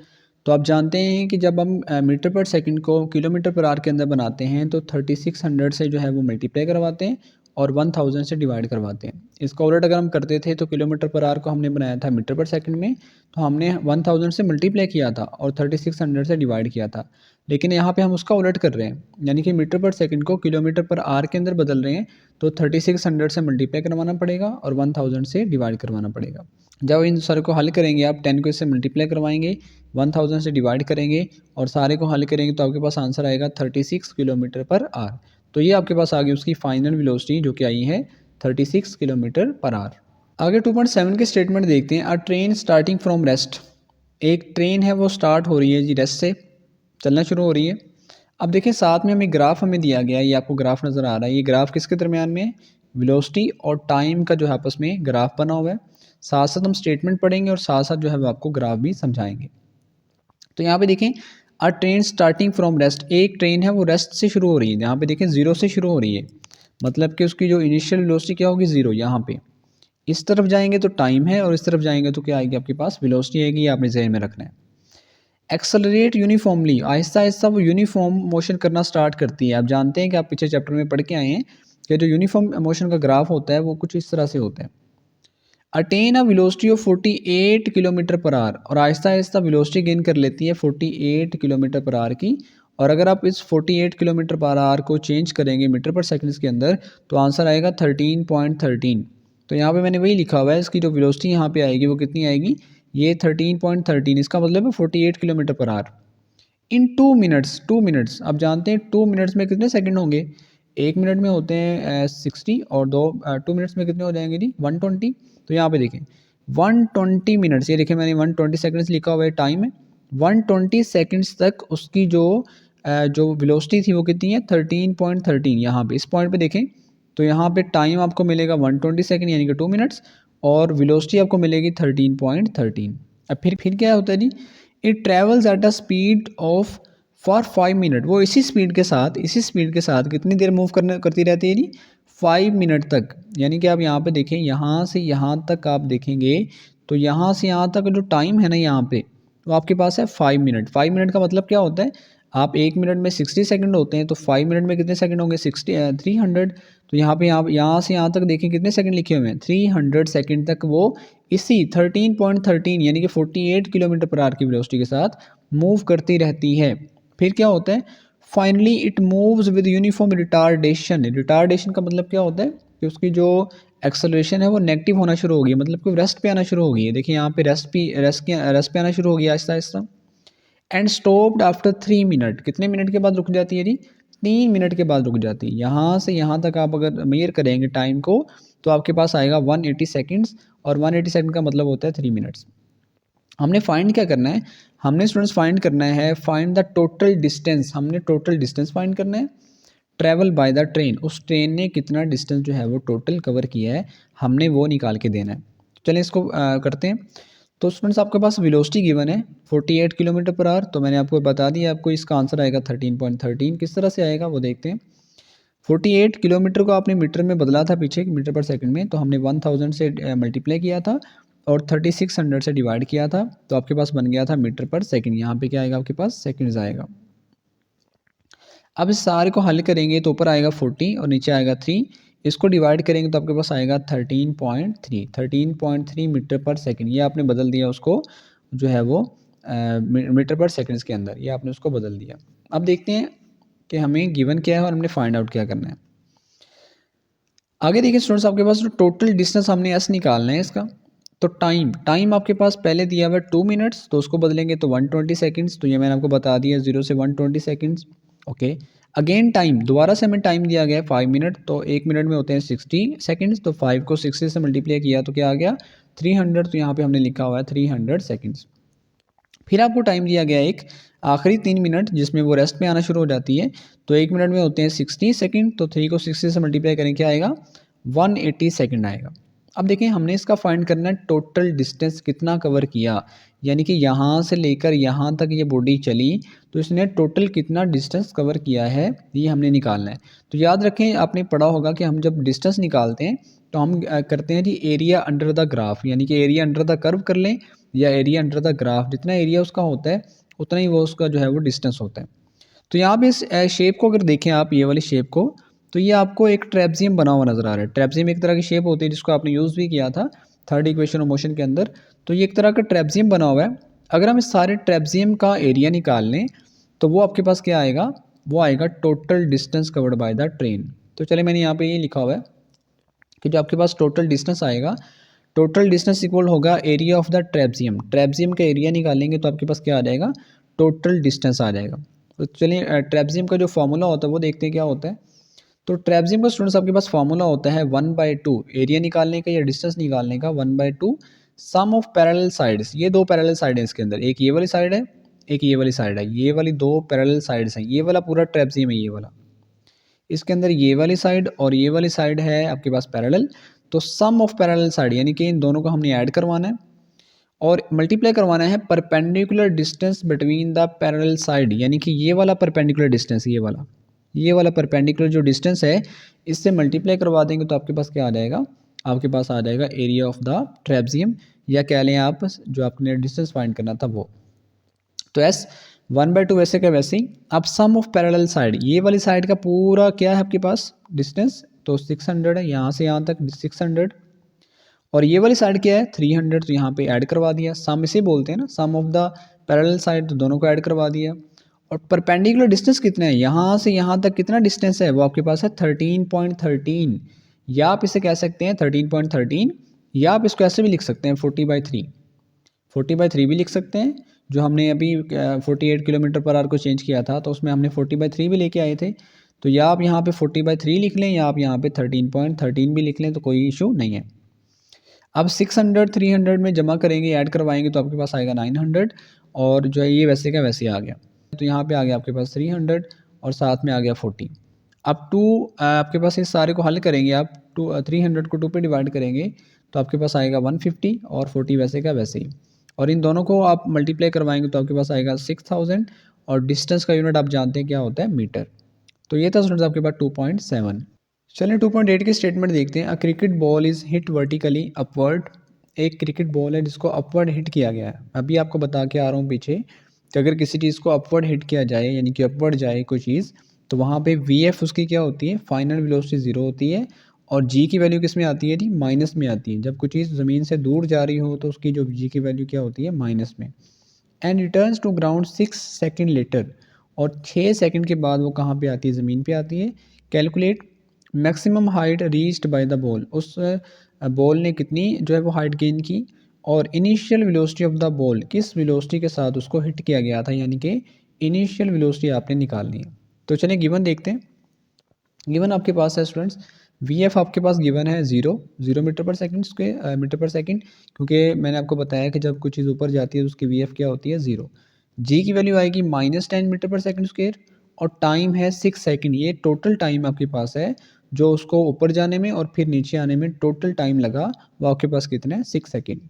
तो आप जानते हैं कि जब हम मीटर पर सेकंड को किलोमीटर पर आवर के अंदर बनाते हैं तो 3600 से जो है वो मल्टीप्लाई करवाते हैं और 1000 से डिवाइड करवाते हैं। इसका उलट अगर हम करते थे तो किलोमीटर पर आवर को हमने बनाया था मीटर पर सेकंड में, तो हमने 1000 से मल्टीप्लाई किया था और 3600 से डिवाइड किया था, लेकिन यहाँ पे हम उसका उलट कर रहे हैं, यानी कि मीटर पर सेकंड को किलोमीटर पर आवर के अंदर बदल रहे हैं, तो 3600 से मल्टीप्लाई करवाना पड़ेगा और 1000 से डिवाइड करवाना पड़ेगा। जब इन सारे को हल करेंगे आप 10 को इससे मल्टीप्लाई करवाएंगे, 1000 से डिवाइड करेंगे और सारे को हल करेंगे, तो आपके पास आंसर आएगा 36 किलोमीटर पर आवर। तो ये आपके पास आ गई उसकी फाइनल वेलोसिटी, जो कि आई है 36 किलोमीटर पर आवर। आगे 2.7 के स्टेटमेंट देखते हैं। अ ट्रेन स्टार्टिंग फ्रॉम रेस्ट, एक ट्रेन है वो स्टार्ट हो रही है जी रेस्ट से, चलना शुरू हो रही है। अब देखिए साथ में हमें ग्राफ हमें दिया गया है, ये आपको ग्राफ नज़र आ रहा है, ये ग्राफ किसके दरमियान में है, वेलोसिटी और टाइम का जो है आपस में ग्राफ बना हुआ है। साथ साथ हम स्टेटमेंट पढ़ेंगे और साथ साथ जो है वो आपको ग्राफ भी समझाएंगे। तो यहाँ पे देखें, अ ट्रेन स्टार्टिंग फ्रॉम रेस्ट, एक ट्रेन है वो रेस्ट से शुरू हो रही है, यहाँ पे देखें 0 से शुरू हो रही है, मतलब कि उसकी जो इनिशियल वेलोसिटी क्या होगी 0, यहाँ पे इस तरफ जाएंगे तो टाइम है और इस तरफ जाएंगे तो क्या आएगी आपके पास वेलोसिटी आएगी, ये आपने जहन में रखना है। एक्सेलरेट यूनिफॉर्मली, आहिस्ता आहिस्ता वो यूनिफॉर्म मोशन करना स्टार्ट करती है। आप जानते हैं कि आप पीछे चैप्टर में पढ़ के आए हैं कि जो यूनिफॉर्म मोशन का ग्राफ होता है वो कुछ इस तरह से होता है। Attain a velocity of 48 kilometre per our, और आहिस्ता आहिस्ता वेलोसिटी गेन कर लेती है 48 किलोमीटर पर आवर की। और अगर आप इस 48 किलोमीटर पर आवर को चेंज करेंगे मीटर पर सेकंड्स के अंदर, तो आंसर आएगा 13.13। तो यहाँ पे मैंने वही लिखा हुआ है, इसकी जो वेलोसिटी यहाँ पे आएगी वो कितनी आएगी, ये 13.13, इसका मतलब है 48 kilometre per our in 2 minutes. 2 minutes, आप जानते हैं 2 मिनट्स में कितने सेकंड होंगे, 1 मिनट में होते हैं 60 और 2 मिनट्स में कितने हो जाएंगे जी 120। तो यहाँ पे देखें 120 मिनट्स, ये देखिए मैंने 120 सेकंड्स लिखा हुआ है, टाइम है 120 सेकंड्स तक उसकी जो वेलोसिटी थी वो कितनी है 13.13। यहाँ पे इस पॉइंट पे देखें तो यहाँ पे टाइम आपको मिलेगा 120 सेकंड यानी कि 2 मिनट्स, और वेलोसिटी आपको मिलेगी 13.13। अब फिर क्या होता है जी, it travels at a speed of for 5 मिनट, वो इसी स्पीड के साथ कितनी देर मूव करती रहती है जी 5 मिनट तक। यानी कि आप यहाँ पे देखें, यहाँ से यहाँ तक आप देखेंगे तो यहाँ से यहाँ तक जो टाइम है ना यहाँ पे, तो आपके पास है 5 मिनट। 5 मिनट का मतलब क्या होता है, आप 1 मिनट में 60 सेकंड होते हैं, तो 5 मिनट में कितने सेकंड होंगे 300। तो यहाँ पे यहाँ से यहाँ तक देखें कितने सेकंड लिखे हुए हैं 300 सेकंड तक वो इसी 13.13 यानी कि 48 किलोमीटर पर आवर की वेलोसिटी के साथ मूव करती रहती है। फिर क्या होता है, finally it moves with uniform retardation. Retardation का मतलब क्या होता है कि उसकी जो एक्सेलरेशन है वो नेगेटिव होना शुरू हो गई, मतलब कि रेस्ट पे आना शुरू हो गई है। देखिए यहाँ पे रेस्ट पे आना शुरू हो गया Aahista Aahista. And stopped after 3 minute, कितने मिनट के बाद रुक जाती है जी 3 मिनट के बाद रुक जाती है। यहाँ से यहाँ तक आप अगर मेजर करेंगे टाइम को तो आपके पास आएगा 180 सेकंड्स, और 180 सेकंड का मतलब होता है 3 मिनट्स। हमने फाइंड क्या करना है, हमने स्टूडेंट्स फाइंड करना है, फाइंड द टोटल डिस्टेंस, हमने टोटल डिस्टेंस फाइंड करना है, ट्रैवल बाय द ट्रेन, उस ट्रेन ने कितना डिस्टेंस जो है वो टोटल कवर किया है, हमने वो निकाल के देना है। चलिए इसको करते हैं। तो स्टूडेंट्स आपके पास वेलोसिटी गिवन है 48 किलोमीटर पर आवर, तो मैंने आपको बता दिया, आपको इसका आंसर आएगा 13.13। किस तरह से आएगा वो देखते हैं। 48 किलोमीटर को आपने मीटर में बदला था पीछे, मीटर पर सेकंड में, तो हमने 1000 से मल्टीप्लाई किया था और 3600 से डिवाइड किया था, तो आपके पास बन गया था मीटर पर सेकंड। यहाँ पे क्या आएगा आपके पास, सेकंड्स आएगा। अब इस सारे को हल करेंगे तो ऊपर आएगा 40 और नीचे आएगा 3, इसको डिवाइड करेंगे तो आपके पास आएगा 13.3 मीटर पर सेकंड। ये आपने बदल दिया उसको, जो है वो मीटर पर सेकंड्स के अंदर, ये आपने उसको बदल दिया। अब देखते हैं कि हमें गिवन क्या है और हमने फाइंड आउट क्या करना है। आगे देखिए स्टूडेंट्स, आपके पास जो टोटल डिस्टेंस हमने एस निकालना है इसका, तो टाइम आपके पास पहले दिया हुआ है 2 मिनट्स, तो उसको बदलेंगे तो 120 सेकंड्स, तो ये मैंने आपको बता दिया 0 से 120 सेकंड्स। ओके, अगेन टाइम, दोबारा से हमें टाइम दिया गया है 5 मिनट, तो 1 मिनट में होते हैं 60 सेकंड्स, तो 5 को 60 से मल्टीप्लाई किया तो क्या आ गया 300, तो यहाँ पे हमने लिखा हुआ है 300 सेकंड्स। फिर आपको टाइम दिया गया एक आखिरी 3 मिनट, जिसमें वो रेस्ट में आना शुरू हो जाती है, तो 1 मिनट में होते हैं 60 सेकंड, तो 3 को 60 से मल्टीप्लाई करें क्या आएगा 180 सेकंड आएगा। अब देखें हमने इसका फाइंड करना है टोटल डिस्टेंस कितना कवर किया, यानी कि यहाँ से लेकर यहाँ तक ये बॉडी चली, तो इसने टोटल कितना डिस्टेंस कवर किया है ये हमने निकालना है। तो याद रखें, आपने पढ़ा होगा कि हम जब डिस्टेंस निकालते हैं तो हम करते हैं जी एरिया अंडर द ग्राफ, यानी कि एरिया अंडर द कर्व कर लें या एरिया अंडर द ग्राफ, जितना एरिया उसका होता है उतना ही वो उसका जो है वो डिस्टेंस होता है। तो यहाँ पे इस शेप को अगर देखें आप, ये वाली शेप को, तो ये आपको एक ट्रेपजियम बना हुआ नज़र आ रहा है। ट्रेपजियम एक तरह की शेप होती है जिसको आपने यूज़ भी किया था थर्ड इक्वेशन ऑफ मोशन के अंदर, तो ये एक तरह का ट्रेपजियम बना हुआ है। अगर हम इस सारे ट्रेपजियम का एरिया निकाल लें तो वो आपके पास क्या आएगा, वो आएगा total distance covered by the train. तो चले मैंने यहाँ पे ये लिखा हुआ है कि जो आपके पास टोटल डिस्टेंस आएगा, टोटल डिस्टेंस इक्वल होगा एरिया ऑफ द ट्रेपजियम। ट्रेपजियम का एरिया निकालेंगे तो आपके पास क्या आ जाएगा, टोटल डिस्टेंस आ जाएगा। तो चलिए ट्रेपजियम का जो फॉर्मूला होता है वो देखते हैं क्या होता है। तो ट्रेपजियम का स्टूडेंट्स आपके पास फॉर्मूला होता है 1/2 एरिया निकालने का या डिस्टेंस निकालने का, 1/2 सम ऑफ पैरेलल साइड्स। ये दो पैरेलल साइड है इसके अंदर, एक ये वाली साइड है एक ये वाली साइड है, ये वाली दो पैरेलल साइड्स हैं। ये वाला पूरा ट्रेपजियम है, ये वाला, इसके अंदर ये वाली साइड और ये वाली साइड है आपके पास पैरेलल। तो सम ऑफ पैरेलल साइड यानी कि इन दोनों को हमने ऐड करवाना है और मल्टीप्लाई करवाना है perpendicular distance between the parallel side, यानी कि ये वाला परपेंडिकुलर डिस्टेंस, ये वाला परपेंडिकुलर जो डिस्टेंस है इससे मल्टीप्लाई करवा देंगे तो आपके पास क्या आ जाएगा, आपके पास आ जाएगा एरिया ऑफ द ट्रेपजियम, या कह लें आप जो आपने डिस्टेंस फाइंड करना था वो। तो एस 1/2 वैसे का वैसे ही। अब सम ऑफ पैरेलल साइड, ये वाली साइड का पूरा क्या है आपके पास डिस्टेंस, तो 600 है, यहाँ से यहाँ तक 600, और ये वाली साइड क्या है 300, तो यहाँ पे ऐड करवा दिया। सम इसे बोलते हैं ना, सम ऑफ द पैरेलल साइड, तो दोनों को ऐड करवा दिया। और परपेंडिकुलर डिस्टेंस कितना है, यहाँ से यहाँ तक कितना डिस्टेंस है, वो आपके पास है 13.13, या आप इसे कह सकते हैं 13.13, या आप इसको ऐसे भी लिख सकते हैं 40/3, 40/3 भी लिख सकते हैं। जो हमने अभी 48 किलोमीटर पर आवर को चेंज किया था तो उसमें हमने 40/3 भी लेके आए थे, तो या आप यहाँ पे 40/3 लिख लें या आप यहाँ पे 13.13 भी लिख लें, तो कोई इशू नहीं है। अब 600 300 में जमा करेंगे, ऐड करवाएंगे तो आपके पास आएगा 900, और जो है ये वैसे का वैसे आ गया। तो यहाँ पे आ गया आपके पास 300 और साथ में आ गया 40। अब टू आपके पास इस सारे को हल करेंगे आप, 300 को 2 पे डिवाइड करेंगे तो आपके पास आएगा 150 और 40 वैसे का वैसे ही, और इन दोनों को आप मल्टीप्लाई करवाएंगे तो आपके पास आएगा 6000, और डिस्टेंस का यूनिट आप जानते हैं क्या होता है, मीटर। तो ये था स्टूडेंट्स आपके पास 2.7। चलिए 2.8 की स्टेटमेंट देखते हैं। A cricket ball is hit vertically upward, एक क्रिकेट बॉल है जिसको अपवर्ड हिट किया गया है। अभी आपको बता के आ रहा हूँ पीछे कि अगर किसी चीज़ को अपवर्ड हिट किया जाए यानी कि अपवर्ड जाए कोई चीज़, तो वहाँ पे VF उसकी क्या होती है, फाइनल वेलोसिटी 0 होती है, और G की वैल्यू किस में आती है जी, माइनस में आती है। जब कोई चीज़ ज़मीन से दूर जा रही हो तो उसकी जो G की वैल्यू क्या होती है, माइनस में। And returns to ground 6 second later, और 6 सेकेंड के बाद वो कहाँ पे आती है, ज़मीन पे आती है। Calculate maximum height reached by the ball, उस बॉल ने कितनी जो है वो हाइट गेन की, और initial velocity of the ball, किस वेलोसिटी के साथ उसको हिट किया गया था, यानी कि इनिशियल वेलोसिटी आपने निकालनी है। तो चलिए गिवन देखते हैं। गिवन आपके पास है स्टूडेंट्स वी एफ आपके पास गिवन है 0 metre per second square metre per second, क्योंकि मैंने आपको बताया कि जब कोई चीज़ ऊपर जाती है तो उसकी वी एफ क्या होती है 0। जी की वैल्यू आएगी -10 मीटर पर सेकंड स्क्वायर और टाइम है 6 सेकंड। ये टोटल टाइम आपके पास है जो उसको ऊपर जाने में और फिर नीचे आने में टोटल टाइम लगा, वो आपके पास कितना है 6 सेकंड।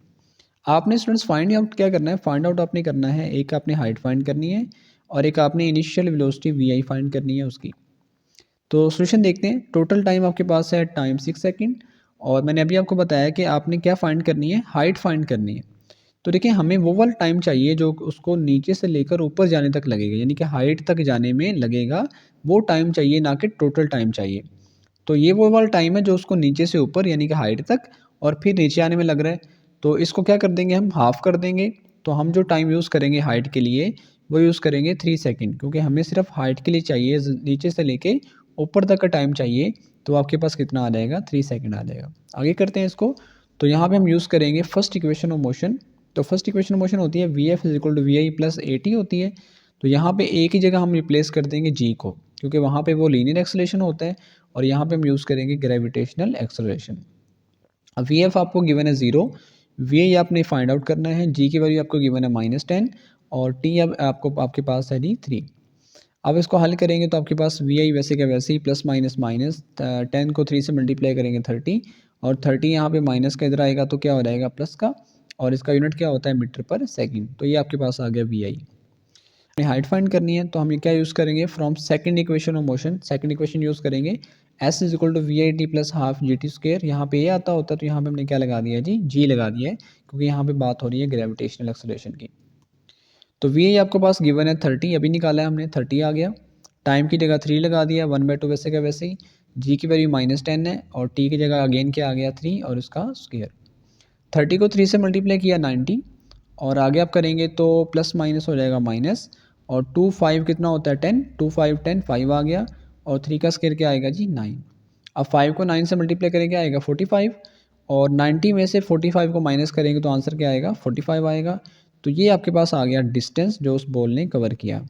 आपने स्टूडेंट्स फाइंड आउट क्या करना है, फाइंड आउट आपने करना है, एक आपने हाइट फाइंड करनी है और एक आपने initial velocity v i find करनी है उसकी। तो सॉल्यूशन देखते हैं। टोटल टाइम आपके पास है टाइम 6 सेकंड और मैंने अभी आपको बताया कि आपने क्या फाइंड करनी है, हाइट फाइंड करनी है। तो देखिए हमें वो वाला टाइम चाहिए जो उसको नीचे से लेकर ऊपर जाने तक लगेगा, यानी कि हाइट तक जाने में लगेगा, वो टाइम चाहिए, ना कि टोटल टाइम चाहिए। तो ये वो वाला टाइम है जो उसको नीचे से ऊपर यानी कि हाइट तक और फिर नीचे आने में लग रहा है। तो इसको क्या कर देंगे, हम हाफ़ कर देंगे। तो हम जो टाइम यूज़ करेंगे हाइट के लिए वो यूज़ करेंगे 3 सेकंड, क्योंकि हमें सिर्फ हाइट के लिए चाहिए, नीचे से लेके ऊपर तक का टाइम चाहिए। तो आपके पास कितना आ जाएगा, 3 सेकंड आ जाएगा। आगे करते हैं इसको। तो यहाँ पे हम यूज़ करेंगे फर्स्ट इक्वेशन ऑफ मोशन। तो फर्स्ट इक्वेशन ऑफ मोशन होती है V F is equal to we I plus A t होती है। तो यहाँ पे ए की जगह हम रिप्लेस कर देंगे जी को, क्योंकि वहाँ पे वो लीनियर एक्सेलरेशन होता है और यहाँ पे हम यूज़ करेंगे ग्रेविटेशनल एक्सेलरेशन। अब वी एफ आपको गिवन है 0, वी आई आपने फाइंड आउट करना है, जी की वैल्यू आपको गिवन है -10 और टी अब आपको आपके पास है जी 3। अब इसको हल करेंगे तो आपके पास वी आई वैसे का वैसे ही प्लस माइनस माइनस 10 को 3 से मल्टीप्लाई करेंगे 30 और 30 यहाँ पे माइनस का इधर आएगा तो क्या हो जाएगा प्लस का, और इसका यूनिट क्या होता है मीटर पर सेकंड। तो ये आपके पास आ गया वी आई। हाइट फाइंड करनी है तो हम ये क्या यूज़ करेंगे, from second equation of motion, second equation use करेंगे S is equal to we I T plus half G T square. यहाँ पे ये आता होता तो यहाँ पे हमने क्या लगा दिया जी लगा दिया है, क्योंकि यहाँ पे बात हो रही है ग्रेविटेशनल एक्सेलरेशन की। तो वी आई आपके पास गिवन है 30, अभी निकाला है हमने, 30 आ गया। टाइम की जगह 3 लगा दिया, 1/2 वैसे का वैसे ही। जी की वैल्यू -10 है और टी की जगह अगेन क्या आ गया 3 और इसका स्क्वायर। 30 को 3 से मल्टीप्लाई किया 90 और आगे आप करेंगे तो प्लस माइनस हो जाएगा माइनस और 2 5 कितना होता है 10, 2 5 10, 5 आ गया और 3 का स्क्वायर क्या आएगा जी 9। अब 5 को 9 से मल्टीप्लाई करेंगे आएगा 45 और 90 में से 45 को माइनस करेंगे तो आंसर क्या आएगा 45 आएगा। तो ये आपके पास आ गया डिस्टेंस जो उस बॉल ने कवर किया।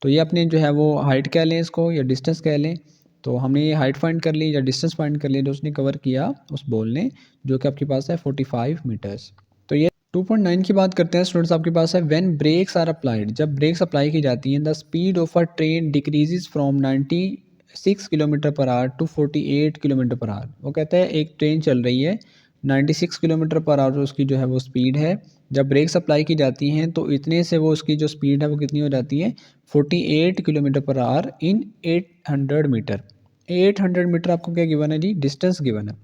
तो ये अपने जो है वो हाइट कह लें इसको या डिस्टेंस कह लें। तो हमने ये हाइट फाइंड कर ली या डिस्टेंस फाइंड कर लिया जो उसने कवर किया उस बॉल ने, जो कि आपके पास है 45 मीटर्स। तो ये 2.9 की बात करते हैं स्टूडेंट्स। आपके पास है व्हेन ब्रेक्स आर अप्लाइड, जब ब्रेक्स अप्लाई की जाती हैं the speed of a train decreases from 96 kilometre per hour to 48 kilometre per hour. वो कहता है एक ट्रेन चल रही है 96 किलोमीटर पर आवर उसकी जो है वो स्पीड है, जब ब्रेक्स अप्लाई की जाती हैं तो इतने से वो उसकी जो स्पीड है वो कितनी हो जाती है 48 kilometre per our in 800 metre. 800 metre आपको क्या गिवन है जी, डिस्टेंस गिवन है।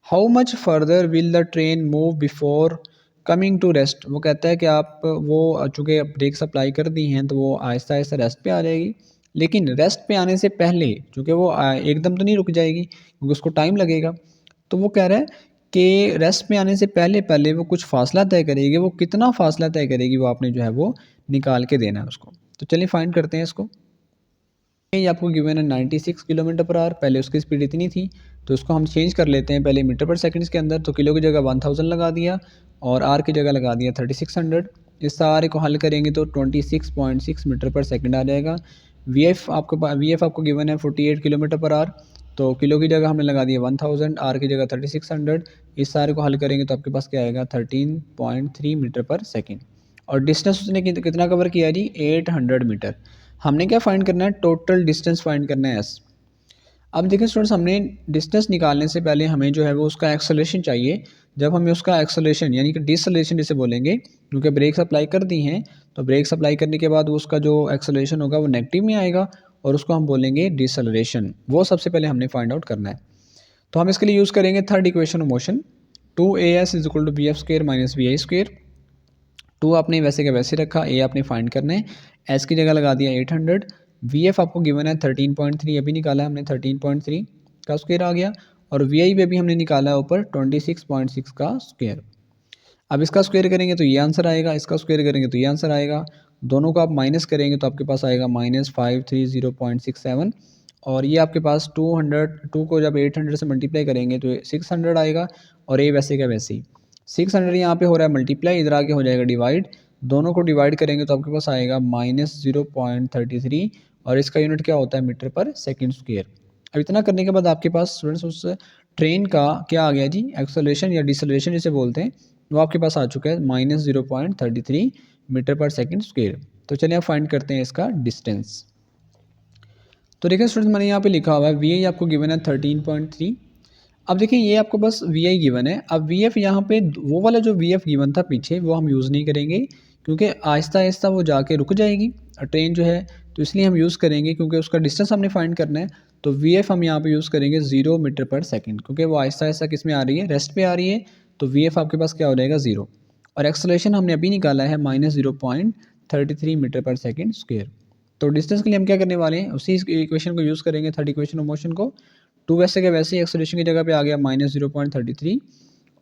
How much further will the train move before coming to rest. वो कहता है कि आप वो चूँकि ब्रेक्स अप्लाई कर दी हैं तो वो आहिस्ता आहिस्ता रेस्ट पे आ जाएगी, लेकिन रेस्ट पे आने से पहले चूँकि वो एकदम तो नहीं रुक जाएगी क्योंकि उसको टाइम लगेगा। तो वो कह रहा है कि रेस्ट में आने से पहले पहले वो कुछ फासला तय करेगी, वो कितना फासला तय करेगी वो आपने जो है वो निकाल के देना है उसको। तो चलिए फाइंड करते हैं इसको। ये आपको गिवन है 96 किलोमीटर पर आवर, पहले उसकी स्पीड इतनी थी तो उसको हम चेंज कर लेते हैं पहले मीटर पर सेकंड्स के अंदर। तो किलो की जगह 1000 लगा दिया और आर की जगह लगा दिया 3600। इस सारे को हल करेंगे तो 26.6 मीटर पर सेकंड आ जाएगा। वी एफ आपको गिवन है 48 किलोमीटर पर आवर, तो किलो की जगह हमने लगा दिया 1000, आर की जगह 3600। इस सारे को हल करेंगे तो आपके पास क्या आएगा 13.3 मीटर पर सेकंड। और डिस्टेंस उसने कितना कवर किया जी 800 मीटर। हमने क्या फाइंड करना है, टोटल डिस्टेंस फाइंड करना है एस। अब देखिए स्टूडेंट्स, हमने डिस्टेंस निकालने से पहले हमें जो है वो उसका एक्सेलरेशन चाहिए। जब हमें उसका एक्सेलरेशन यानी कि डिसलेशन जिसे बोलेंगे, क्योंकि ब्रेक्स अप्लाई कर दी हैं तो ब्रेक्स अप्लाई करने के बाद उसका जो एक्सेलरेशन होगा वो नेगेटिव में आएगा और उसको हम बोलेंगे डिसलेशन। वो सबसे पहले हमने फाइंड आउट करना है। तो हम इसके लिए यूज़ करेंगे third equation of motion, 2as is equal to v f square minus we I square. 2 आपने वैसे का वैसे रखा, ए आपने फाइंड करना है, एस की जगह लगा दिया 800। वी एफ आपको गिवन है 13.3, अभी निकाला है हमने 13.3 का स्क्वायर आ गया और वी आई पे भी हमने निकाला है ऊपर 26.6 का स्क्वायर। अब इसका स्क्वायर करेंगे तो ये आंसर आएगा, इसका स्क्वायर करेंगे तो ये आंसर आएगा। दोनों को आप माइनस करेंगे तो आपके पास आएगा -530.67 और ये आपके पास 2 को जब 800 से मल्टीप्लाई करेंगे तो 600 आएगा और ये वैसे का वैसे ही 600 यहाँ पे हो रहा है मल्टीप्लाई, इधर आके हो जाएगा डिवाइड। दोनों को डिवाइड करेंगे तो आपके पास आएगा -0.33 और इसका यूनिट क्या होता है मीटर पर सेकंड स्क्वायर। अब इतना करने के बाद आपके पास स्टूडेंट्स उस ट्रेन का क्या आ गया जी, एक्सेलरेशन या डिसलेरेशन जिसे बोलते हैं, वो आपके पास आ चुका है -0.33 मीटर पर सेकंड स्क्वायर। तो चलिए आप फाइंड करते हैं इसका डिस्टेंस। तो देखिए स्टूडेंट्स, मैंने यहाँ पे लिखा हुआ है वी आई आपको गिवन है 13.3। अब देखिए ये आपको बस वी आई गिवन है। अब वी एफ यहाँ पे वो वाला जो वी एफ गिवन था पीछे, वो हम यूज़ नहीं करेंगे क्योंकि आहिस्ता आहिस्ता वो जाके रुक जाएगी ट्रेन जो है। तो इसलिए हम यूज़ करेंगे क्योंकि उसका डिस्टेंस हमने फाइंड करना है। तो वी एफ हम यहाँ पे यूज़ करेंगे 0 मीटर पर सेकंड, क्योंकि वो आहिस्ता आहिस्ता किस में आ रही है, रेस्ट पे आ रही है। तो वी एफ आपके पास क्या हो जाएगा 0। और एक्सेलरेशन हमने अभी निकाला है -0.33 मीटर पर सेकंड स्क्वायर। तो डिस्टेंस के लिए हम क्या करने वाले हैं, उसी इक्वेशन को यूज़ करेंगे, थर्ड इक्वेशन ऑफ मोशन को। टू वैसे के वैसे ही एक्सेलरेशन की जगह पे आ गया -0.33,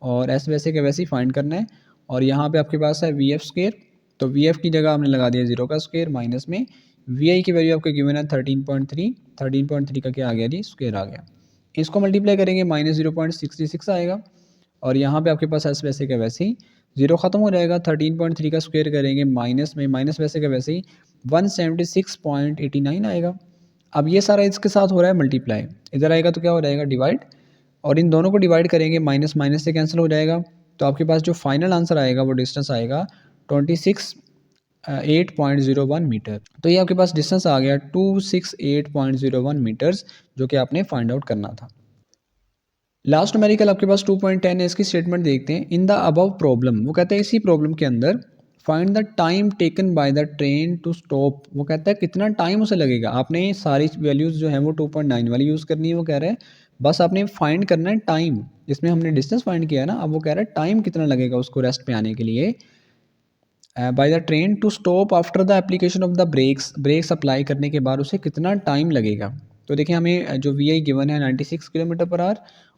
और एस वैसे के वैसे ही फाइंड करना है। और यहाँ पे आपके पास है वी एफ स्क्वेयर, तो वी एफ की जगह हमने लगा दिया 0 का स्क्वेयर, माइनस में वी आई की वैल्यू आपको गिवन है 13.3, 13.3 का क्या आ गया जी, स्क्वेयर आ गया। इसको मल्टीप्लाई करेंगे -0.66 आएगा। और यहाँ पे आपके पास एस वैसे का वैसे ही 0 ख़त्म हो जाएगा। 13.3 का स्क्वेयर करेंगे माइनस में माइनस वैसे का वैसे ही 176.89 आएगा। अब ये सारा इसके साथ हो रहा है मल्टीप्लाई, इधर आएगा तो क्या हो जाएगा, डिवाइड। और इन दोनों को डिवाइड करेंगे, माइनस माइनस से कैंसिल हो जाएगा। तो आपके पास जो फाइनल आंसर आएगा वो डिस्टेंस आएगा 8.01 मीटर। तो ये आपके पास डिस्टेंस आ गया 268.01 मीटर्स, जो कि आपने फाइंड आउट करना था। लास्ट न्यूमेरिकल आपके पास 2.10 है। इसकी स्टेटमेंट देखते हैं। इन द अबव प्रॉब्लम, वो कहता है इसी प्रॉब्लम के अंदर find the time taken by the train to stop. वो कहता है कितना टाइम उसे लगेगा। आपने सारी वैल्यूज़ जो है वो 2.9 वाली यूज़ करनी है। वो कह रहा है बस आपने फाइंड करना है टाइम, जिसमें हमने डिस्टेंस फाइंड किया है ना। अब वो कह रहा है टाइम कितना लगेगा उसको रेस्ट पे आने के लिए, by the train to stop after the application of the brakes. Brakes apply करने के बाद उसे कितना टाइम लगेगा। तो देखिए हमें जो वी आई गिवन है 96 किलोमीटर पर आवर,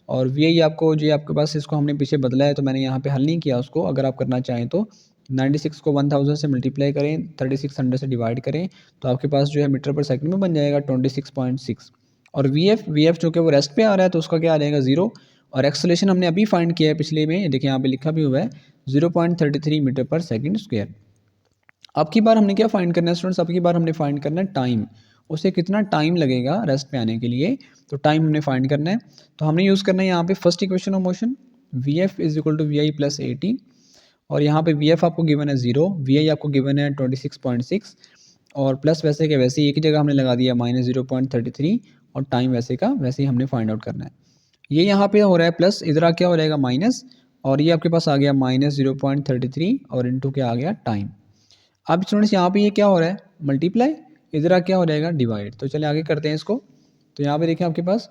और वी आई आपको जो आपके पास इसको हमने पीछे बदला है, तो मैंने यहाँ पे हल नहीं किया उसको। अगर आप करना चाहें तो 96 को 1000 से मल्टीप्लाई करें, 3600 से डिवाइड करें, तो आपके पास जो है मीटर पर सेकंड में बन जाएगा 26.6। और वी एफ जो कि वो रेस्ट पे आ रहा है, तो उसका क्या आ जाएगा 0। और एक्सेलरेशन हमने अभी फाइंड किया है पिछले में, देखिए यहाँ पे लिखा भी हुआ है 0.33 मीटर पर सेकंड स्क्वायर। अब की बार हमने क्या फाइंड करना है स्टूडेंट्स, अब की बार हमने फाइंड करना है टाइम, उसे कितना टाइम लगेगा रेस्ट पे आने के लिए। तो टाइम हमने फाइंड करना है। तो हमने यूज़ करना है यहाँ पे first equation of motion, v F is equal to we I plus 80। और यहाँ पे वी एफ आपको गिवन है 0, वी आई आपको गिवन है 26.6, और प्लस वैसे के वैसे एक ही जगह हमने लगा दिया -0.33, और टाइम वैसे का वैसे ही हमने फाइंड आउट करना है। ये यहाँ पे हो रहा है प्लस, इधर क्या हो जाएगा माइनस, और ये आपके पास आ गया -0.33, और इनटू क्या आ गया टाइम। अब स्टूडेंट्स यहाँ पे ये क्या हो रहा है, मल्टीप्लाई, इधर क्या हो जाएगा डिवाइड। तो चलिए आगे करते हैं इसको। तो यहाँ पे देखिए आपके पास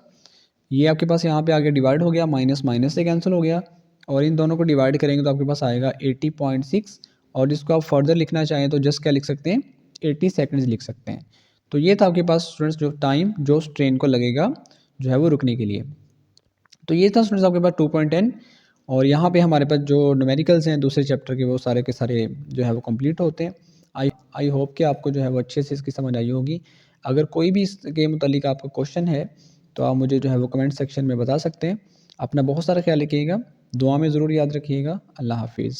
ये आपके पास यहाँ पे आगे डिवाइड हो गया, माइनस माइनस से कैंसिल हो गया, और इन दोनों को डिवाइड करेंगे तो आपके पास आएगा 80.6। और जिसको आप फर्दर लिखना चाहें तो जस्ट क्या लिख सकते हैं, 80 सेकेंड्स लिख सकते हैं। तो ये था आपके पास स्टूडेंट्स जो टाइम जो उस ट्रेन को लगेगा जो है वो रुकने के लिए। तो ये था स्टूडेंट्स आपके पास 2.10। और यहाँ पे हमारे पास जो न्यूमेरिकल्स हैं दूसरे चैप्टर के, वो सारे के सारे जो है वो कंप्लीट होते हैं। आई होप कि आपको जो है वो अच्छे से इसकी समझ आई होगी। अगर कोई भी इसके मुतालिक आपका क्वेश्चन है तो आप मुझे जो है वो कमेंट सेक्शन में बता सकते हैं। अपना बहुत सारा ख्याल रखिएगा, दुआ में ज़रूर याद रखिएगा। अल्लाह हाफिज़।